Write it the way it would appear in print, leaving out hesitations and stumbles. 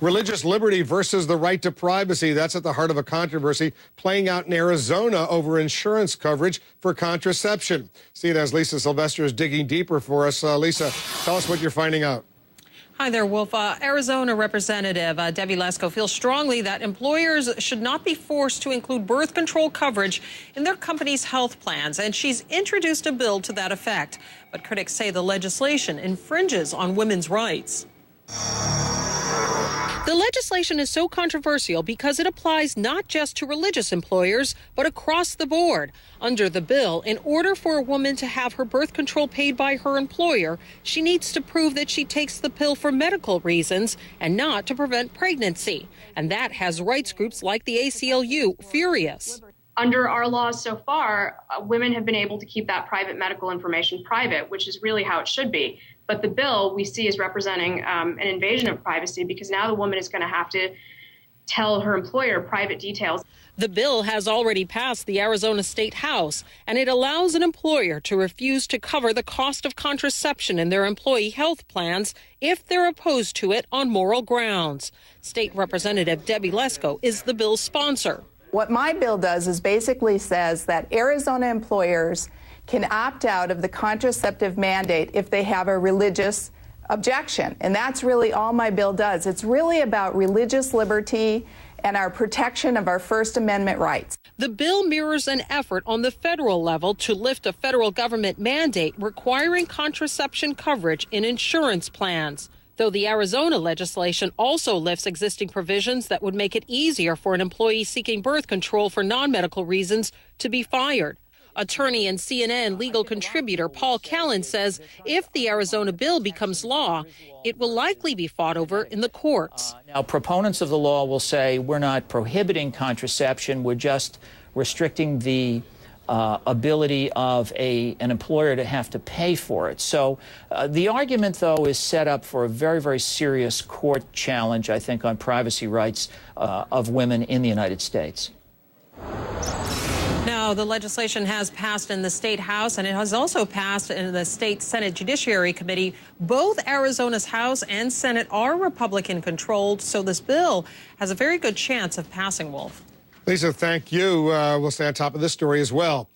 Religious liberty versus the right to privacy. That's at the heart of a controversy playing out in Arizona over insurance coverage for contraception. CNN's Lisa Sylvester is digging deeper for us. Lisa, tell us what you're finding out. Hi there, Wolf. Arizona Representative Debbie Lesko feels strongly that employers should not be forced to include birth control coverage in their company's health plans, and she's introduced a bill to that effect. But critics say the legislation infringes on women's rights. The legislation is so controversial because it applies not just to religious employers, but across the board. Under the bill, in order for a woman to have her birth control paid by her employer, she needs to prove that she takes the pill for medical reasons and not to prevent pregnancy. And that has rights groups like the ACLU furious. Under our laws so far, women have been able to keep that private medical information private, which is really how it should be. But the bill we see is representing an invasion of privacy because now the woman is going to have to tell her employer private details. The bill has already passed the Arizona State House, and it allows an employer to refuse to cover the cost of contraception in their employee health plans if they're opposed to it on moral grounds. State Representative Debbie Lesko is the bill's sponsor. What my bill does is basically says that Arizona employers can opt out of the contraceptive mandate if they have a religious objection. And that's really all my bill does. It's really about religious liberty and our protection of our First Amendment rights. The bill mirrors an effort on the federal level to lift a federal government mandate requiring contraception coverage in insurance plans. Though the Arizona legislation also lifts existing provisions that would make it easier for an employee seeking birth control for non-medical reasons to be fired. Attorney and CNN legal contributor Paul Callan says if the Arizona bill becomes law, it will likely be fought over in the courts. Now, proponents of the law will say we're not prohibiting contraception, we're just restricting the ability of an employer to have to pay for it. So the argument, though, is set up for a very, very serious court challenge, I think, on privacy rights of women in the United States. Now, the legislation has passed in the State House, and it has also passed in the State Senate Judiciary Committee. Both Arizona's House and Senate are Republican-controlled, so this bill has a very good chance of passing, Wolf. Lisa, thank you. We'll stay on top of this story as well.